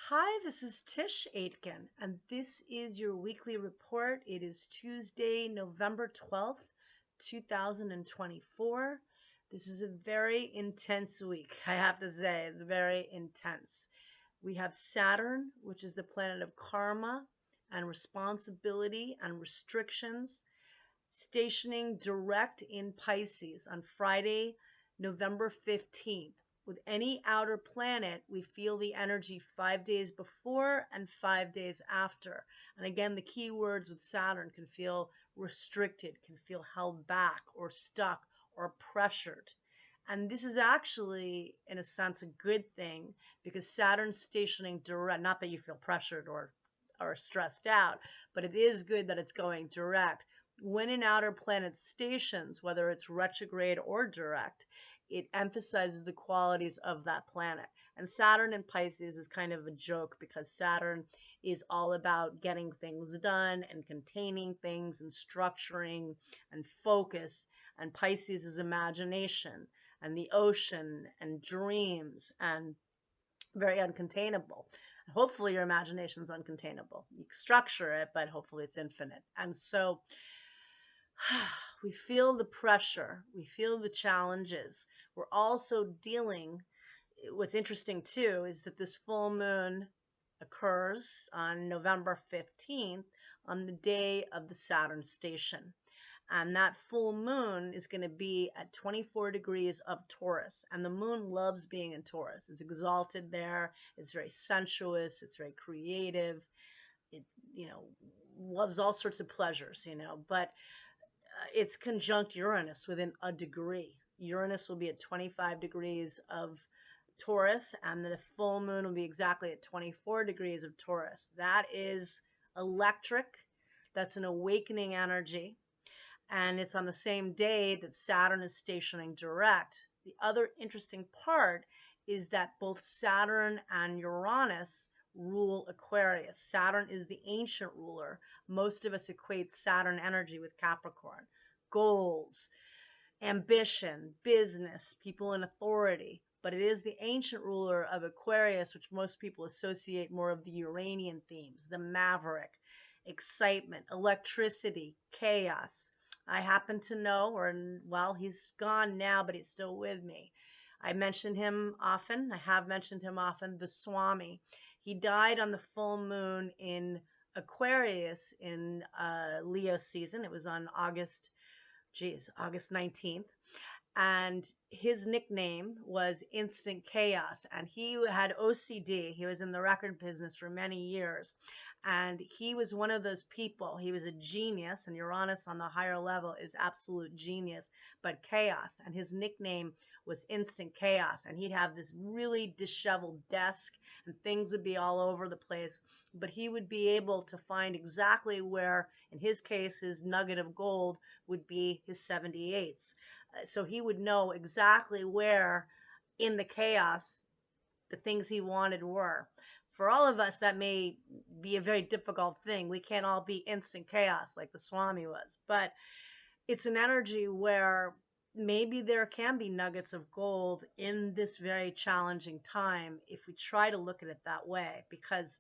Hi, this is Tisch Aitken, and this is your weekly report. It is Tuesday, November 12th, 2024. This is a very intense week, I have to say. It's very intense. We have Saturn, which is the planet of karma and responsibility and restrictions, stationing direct in Pisces on Friday, November 15th. With any outer planet, we feel the energy 5 days before and 5 days after. And again, the key words with Saturn can feel restricted, can feel held back or stuck or pressured. And this is actually, in a sense, a good thing because Saturn's stationing direct, not that you feel pressured or stressed out, but it is good that it's going direct. When an outer planet stations, whether it's retrograde or direct, it emphasizes the qualities of that planet. And Saturn in Pisces is kind of a joke because Saturn is all about getting things done and containing things and structuring and focus. And Pisces is imagination and the ocean and dreams and very uncontainable. Hopefully your imagination is uncontainable. You structure it, but hopefully it's infinite. And so we feel the pressure, we feel the challenges. We're also dealing, what's interesting too is that this full moon occurs on November 15th on the day of the Saturn station. And that full moon is going to be at 24 degrees of Taurus. And the moon loves being in Taurus. It's exalted there. It's very sensuous. It's very creative. It, loves all sorts of pleasures, but it's conjunct Uranus within a degree. Uranus will be at 25 degrees of Taurus, and the full moon will be exactly at 24 degrees of Taurus. That is electric. That's an awakening energy. And it's on the same day that Saturn is stationing direct. The other interesting part is that both Saturn and Uranus rule Aquarius. Saturn is the ancient ruler. Most of us equate Saturn energy with Capricorn. Goals, ambition, business, people in authority. But it is the ancient ruler of Aquarius, which most people associate more of the Uranian themes, the maverick, excitement, electricity, chaos. I happen to know, he's gone now, but he's still with me. I mentioned him often. I have mentioned him often, the Swami. He died on the full moon in Aquarius in Leo season. It was on August 19th. And his nickname was Instant Chaos. And he had OCD. He was in the record business for many years. And he was one of those people. He was a genius, and Uranus on the higher level is absolute genius, but chaos. And his nickname was Instant Chaos. And he'd have this really disheveled desk, and things would be all over the place. But he would be able to find exactly where, in his case, his nugget of gold would be his 78s. So he would know exactly where in the chaos the things he wanted were. For all of us, that may be a very difficult thing. We can't all be instant chaos like the Swami was. But it's an energy where maybe there can be nuggets of gold in this very challenging time if we try to look at it that way. Because,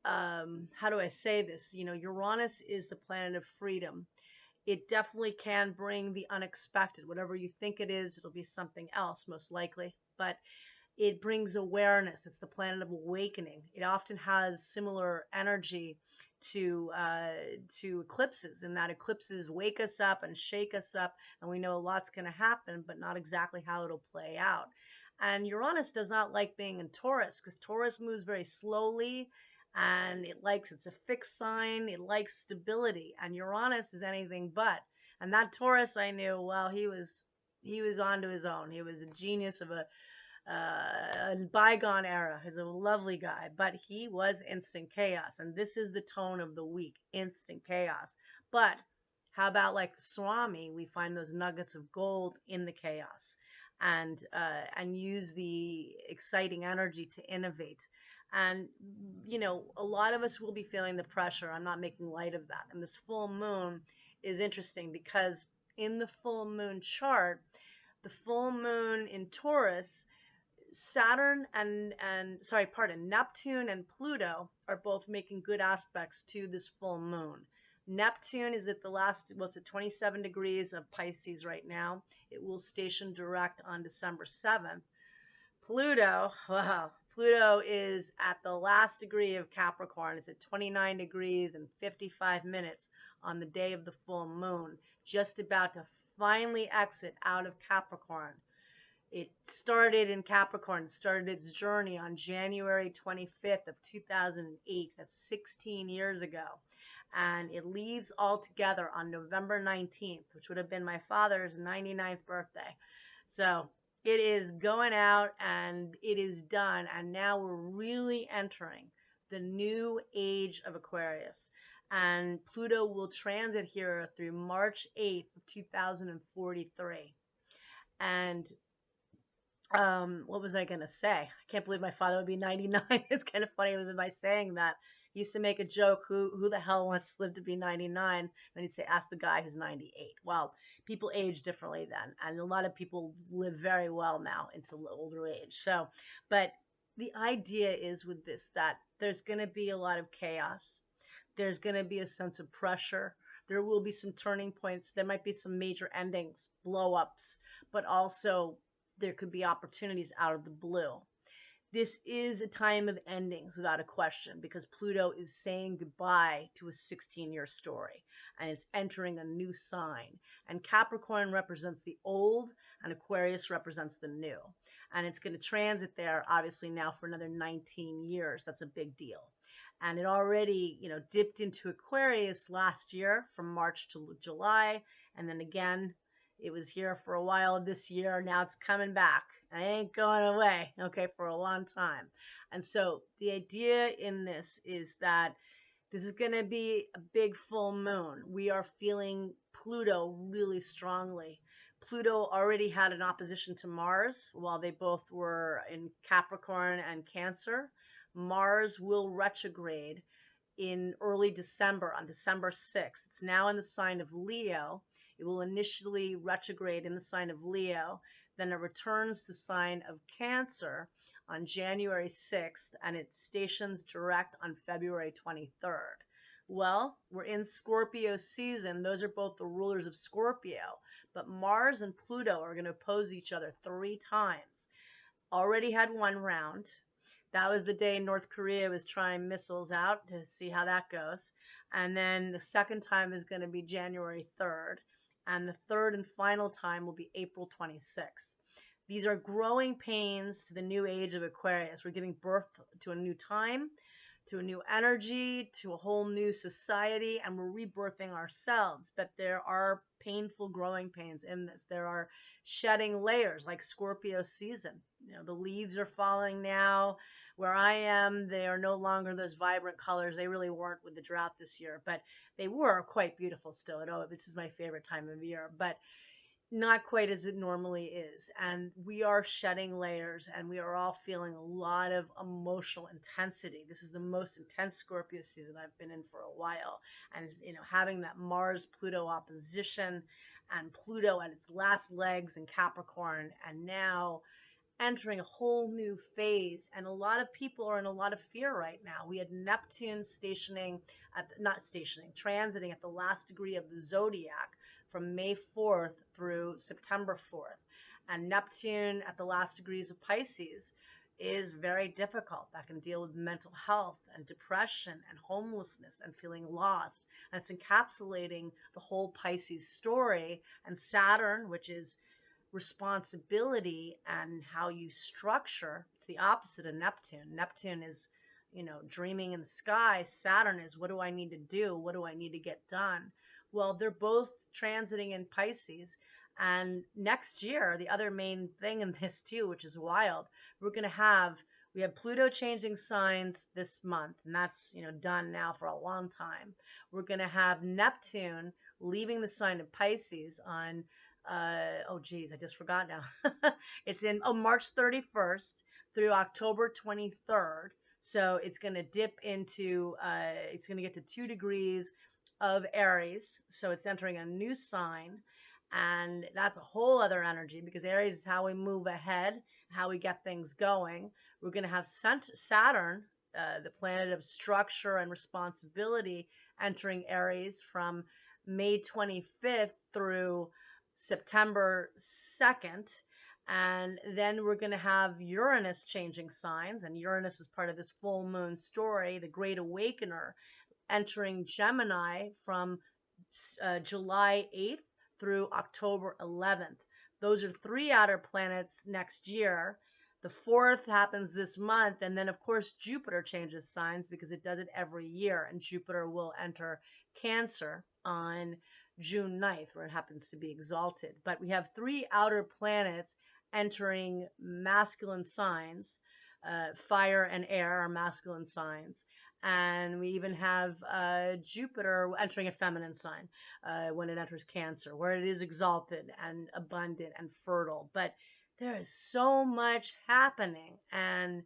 how do I say this? Uranus is the planet of freedom. It definitely can bring the unexpected. Whatever you think it is, it'll be something else, most likely. But it brings awareness. It's the planet of awakening. It often has similar energy to eclipses, in that eclipses wake us up and shake us up, and we know a lot's going to happen, but not exactly how it'll play out. And Uranus does not like being in Taurus because Taurus moves very slowly, and it's a fixed sign. It likes stability, and Uranus is anything but. And that Taurus, I knew, well, he was onto his own. He was a genius of a bygone era. He's a lovely guy, but he was instant chaos. And this is the tone of the week, instant chaos. But how about like the Swami, we find those nuggets of gold in the chaos, and use the exciting energy to innovate. And a lot of us will be feeling the pressure. I'm not making light of that. And this full moon is interesting because in the full moon chart, the full moon in Taurus Saturn Neptune and Pluto are both making good aspects to this full moon. Neptune is at the last, what's it, 27 degrees of Pisces right now. It will station direct on December 7th. Pluto, wow, Pluto is at the last degree of Capricorn. It's at 29 degrees and 55 minutes on the day of the full moon, just about to finally exit out of Capricorn. It started in Capricorn, started its journey on January 25th of 2008. That's 16 years ago. And it leaves altogether on November 19th, which would have been my father's 99th birthday. So it is going out and it is done. And now we're really entering the new age of Aquarius. And Pluto will transit here through March 8th of 2043. And what was I gonna say? I can't believe my father would be 99. It's kind of funny by saying that. He used to make a joke, who the hell wants to live to be 99? Then he'd say, ask the guy who's 98. Well, people age differently then, and a lot of people live very well now into older age. So, but the idea is with this, that there's gonna be a lot of chaos. There's gonna be a sense of pressure. There will be some turning points. There might be some major endings, blow ups, but also there could be opportunities out of the blue. This is a time of endings without a question, because Pluto is saying goodbye to a 16-year story and it's entering a new sign. And Capricorn represents the old and Aquarius represents the new. And it's going to transit there obviously now for another 19 years. That's a big deal. And it already, dipped into Aquarius last year from March to July, and then again it was here for a while this year. Now it's coming back. I ain't going away, okay, for a long time. And so the idea in this is that this is going to be a big full moon. We are feeling Pluto really strongly. Pluto already had an opposition to Mars while they both were in Capricorn and Cancer. Mars will retrograde in early December, on December 6th. It's now in the sign of Leo. It will initially retrograde in the sign of Leo, then it returns to the sign of Cancer on January 6th, and it stations direct on February 23rd. Well, we're in Scorpio season. Those are both the rulers of Scorpio, but Mars and Pluto are going to oppose each other 3 times. Already had one round. That was the day North Korea was trying missiles out, to see how that goes. And then the second time is going to be January 3rd. And the third and final time will be April 26th. These are growing pains to the new age of Aquarius. We're giving birth to a new time, to a new energy, to a whole new society, and we're rebirthing ourselves. But there are painful growing pains in this. There are shedding layers, like Scorpio season. The leaves are falling now. Where I am, they are no longer those vibrant colors. They really weren't with the drought this year, but they were quite beautiful still. This is my favorite time of year, but not quite as it normally is. And we are shedding layers, and we are all feeling a lot of emotional intensity. This is the most intense Scorpio season I've been in for a while. And, having that Mars-Pluto opposition, and Pluto at its last legs in Capricorn, and now entering a whole new phase, and a lot of people are in a lot of fear right now. We had Neptune transiting at the last degree of the zodiac from May 4th through September 4th. And Neptune at the last degrees of Pisces is very difficult. That can deal with mental health and depression and homelessness and feeling lost. And it's encapsulating the whole Pisces story. And Saturn, which is responsibility and how you structure, it's the opposite of Neptune. Neptune is, dreaming in the sky. Saturn is, what do I need to do? What do I need to get done? Well, they're both transiting in Pisces. And next year, the other main thing in this too, which is wild, we have Pluto changing signs this month, and that's, done now for a long time. We're going to have Neptune leaving the sign of Pisces on I just forgot now. It's in March 31st through October 23rd. So it's going to dip into, it's going to get to 2 degrees of Aries. So it's entering a new sign. And that's a whole other energy, because Aries is how we move ahead, how we get things going. We're going to have Saturn, the planet of structure and responsibility, entering Aries from May 25th through September 2nd. And then we're going to have Uranus changing signs. And Uranus is part of this full moon story, the Great Awakener, entering Gemini from July 8th through October 11th. Those are 3 outer planets next year. The 4th happens this month, and then of course Jupiter changes signs because it does it every year, and Jupiter will enter Cancer on June 9th, where it happens to be exalted. But we have 3 outer planets entering masculine signs. Fire and air are masculine signs. And we even have Jupiter entering a feminine sign when it enters Cancer, where it is exalted and abundant and fertile. But there is so much happening, and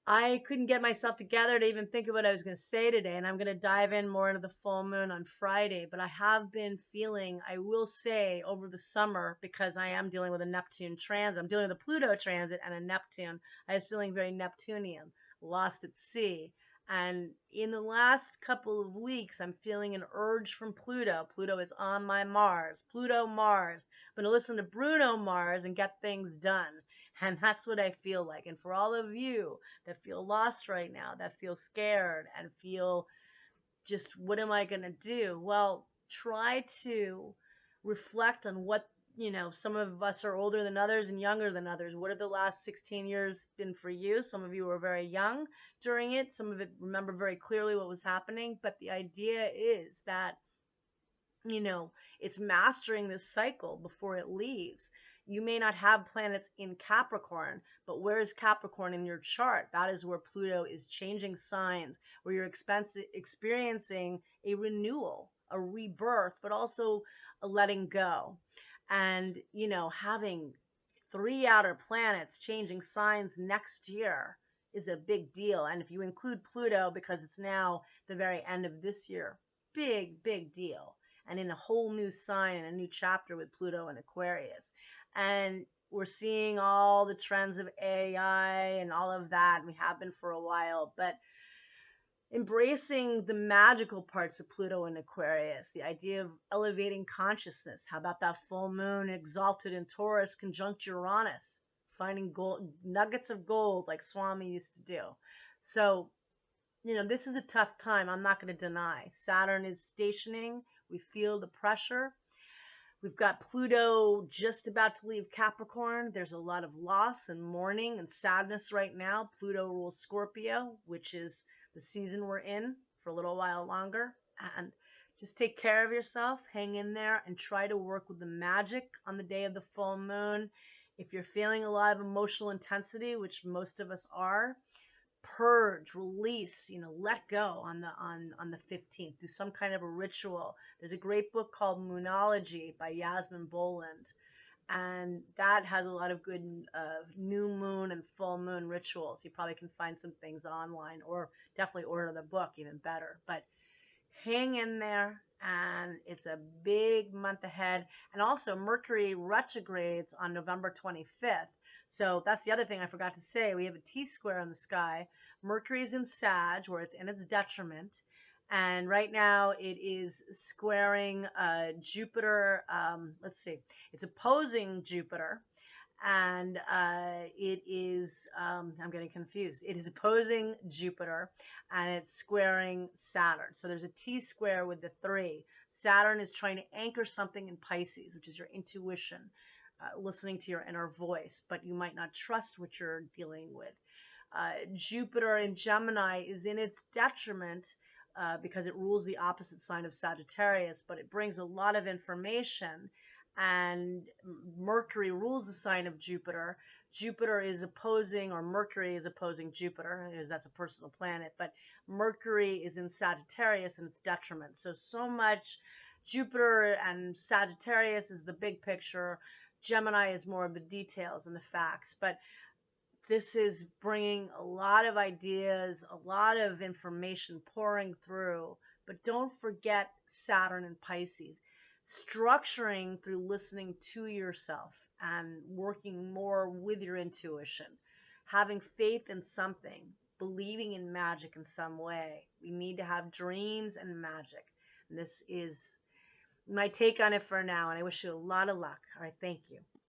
I couldn't get myself together to even think of what I was going to say today, and I'm going to dive in more into the full moon on Friday. But I have been feeling, I will say, over the summer, because I am dealing with a Neptune transit, I'm dealing with a Pluto transit and a Neptune. I was feeling very Neptunian, lost at sea. And in the last couple of weeks, I'm feeling an urge from Pluto. Pluto is on my Mars. Pluto, Mars. I'm going to listen to Bruno Mars and get things done. And that's what I feel like. And for all of you that feel lost right now, that feel scared and feel just, what am I going to do? Well, try to reflect on what, some of us are older than others and younger than others. What have the last 16 years been for you? Some of you were very young during it. Some of it remember very clearly what was happening. But the idea is that, it's mastering this cycle before it leaves. You may not have planets in Capricorn, but where is Capricorn in your chart? That is where Pluto is changing signs, where you're experiencing a renewal, a rebirth, but also a letting go. And, having 3 outer planets changing signs next year is a big deal. And if you include Pluto, because it's now the very end of this year, big, big deal. And in a whole new sign and a new chapter with Pluto and Aquarius. And we're seeing all the trends of AI and all of that. We have been for a while, but embracing the magical parts of Pluto and Aquarius, the idea of elevating consciousness. How about that full moon exalted in Taurus conjunct Uranus, finding gold, nuggets of gold like Swami used to do. So, this is a tough time. I'm not going to deny. Saturn is stationing. We feel the pressure. We've got Pluto just about to leave Capricorn. There's a lot of loss and mourning and sadness right now. Pluto rules Scorpio, which is the season we're in for a little while longer. And just take care of yourself, hang in there, and try to work with the magic on the day of the full moon. If you're feeling a lot of emotional intensity, which most of us are, purge, release, let go on the 15th. Do some kind of a ritual. There's a great book called Moonology by Yasmin Boland, and that has a lot of good new moon and full moon rituals. You probably can find some things online, or definitely order the book, even better. But hang in there, and it's a big month ahead. And also Mercury retrogrades on November 25th. So that's the other thing I forgot to say. We have a T-square in the sky. Mercury is in Sag, where it's in its detriment. And right now it is squaring Jupiter. Let's see. It's opposing Jupiter. And it is, I'm getting confused. It is opposing Jupiter, and it's squaring Saturn. So there's a T-square with the 3. Saturn is trying to anchor something in Pisces, which is your intuition. Listening to your inner voice, but you might not trust what you're dealing with. Jupiter in Gemini is in its detriment because it rules the opposite sign of Sagittarius, but it brings a lot of information. And Mercury rules the sign of Jupiter. Jupiter is opposing, or Mercury is opposing Jupiter, because that's a personal planet, but Mercury is in Sagittarius in its detriment. So much Jupiter and Sagittarius is the big picture. Gemini is more of the details and the facts, but this is bringing a lot of ideas, a lot of information pouring through. But don't forget Saturn and Pisces. Structuring through listening to yourself and working more with your intuition, having faith in something, believing in magic in some way. We need to have dreams and magic. And this is my take on it for now, and I wish you a lot of luck. All right, thank you.